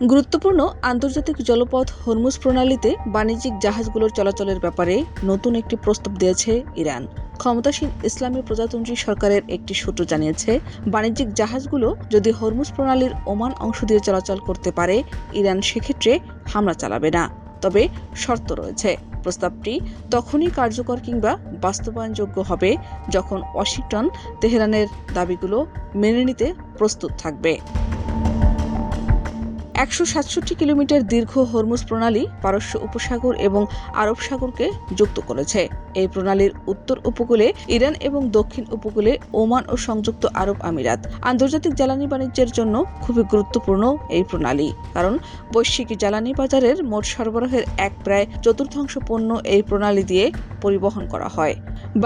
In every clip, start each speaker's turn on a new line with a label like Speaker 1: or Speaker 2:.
Speaker 1: গুরুত্বপূর্ণ আন্তর্জাতিক জলপথ হরমুজ প্রণালীতে বাণিজ্যিক জাহাজগুলোর চলাচলের ব্যাপারে নতুন একটি প্রস্তাব দিয়েছে ইরান। ক্ষমতাসীন ইসলামী প্রজাতন্ত্রী সরকারের একটি সূত্র জানিয়েছে, বাণিজ্যিক জাহাজগুলো যদি হরমুজ প্রণালীর ওমান অংশ দিয়ে চলাচল করতে পারে, ইরান সেক্ষেত্রে হামলা চালাবে না। তবে শর্ত রয়েছে। প্রস্তাবটি তখনই কার্যকর কিংবা বাস্তবায়নযোগ্য হবে যখন ওয়াশিংটন তেহরানের দাবিগুলো মেনে নিতে প্রস্তুত থাকবে। ১৬৭ কিলোমিটার দীর্ঘ হরমুজ প্রণালী পারস্য উপসাগর এবং আরব সাগরকে যুক্ত করেছে। এই প্রণালীর উত্তর উপকূলে ইরান এবং দক্ষিণ উপকূলে ওমান ও সংযুক্ত আরব আমিরাত। আন্তর্জাতিক জ্বালানি বাণিজ্যের জন্য খুবই গুরুত্বপূর্ণ এই প্রণালী, কারণ বৈশ্বিক জ্বালানি বাজারের মোট সরবরাহের প্রায় চতুর্থাংশ পণ্য এই প্রণালী দিয়ে পরিবহন করা হয়।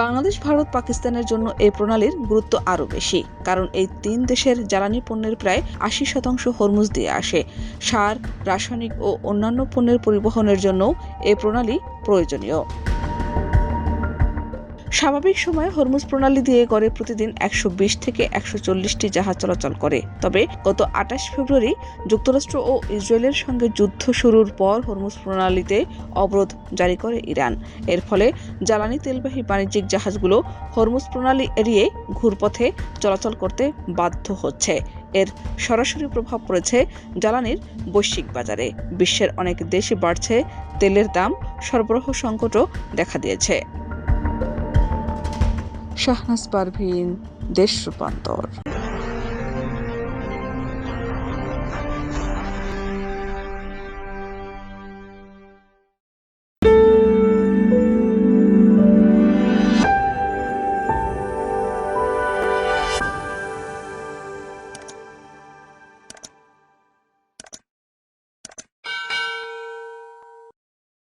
Speaker 1: বাংলাদেশ, ভারত, পাকিস্তানের জন্য এই প্রণালীর গুরুত্ব আরও বেশি, কারণ এই তিন দেশের জ্বালানি পণ্যের প্রায় ৮০% হরমুজ দিয়ে আসে। সার, রাসায়নিক ও অন্যান্য পণ্যের পরিবহনের জন্য এই প্রণালী প্রয়োজনীয়। স্বাভাবিক সময়ে হরমুজ প্রণালী দিয়ে গড়ে প্রতিদিন ১২০ থেকে ১৪০টি জাহাজ চলাচল করে। তবে গত ২৮ ফেব্রুয়ারি যুক্তরাষ্ট্র ও ইসরায়েলের সঙ্গে যুদ্ধ শুরুর পর হরমুজ প্রণালীতে অবরোধ জারি করে ইরান। এর ফলে জ্বালানি তেলবাহী বাণিজ্যিক জাহাজগুলো হরমুজ প্রণালী এড়িয়ে ঘুরপথে চলাচল করতে বাধ্য হচ্ছে। এর সরাসরি প্রভাব পড়েছে জ্বালানির বৈশ্বিক বাজারে। বিশ্বের অনেক দেশে বাড়ছে তেলের দাম, সরবরাহ সংকটও দেখা দিয়েছে। শাহনাজ পারভীন, দেশ রূপান্তর।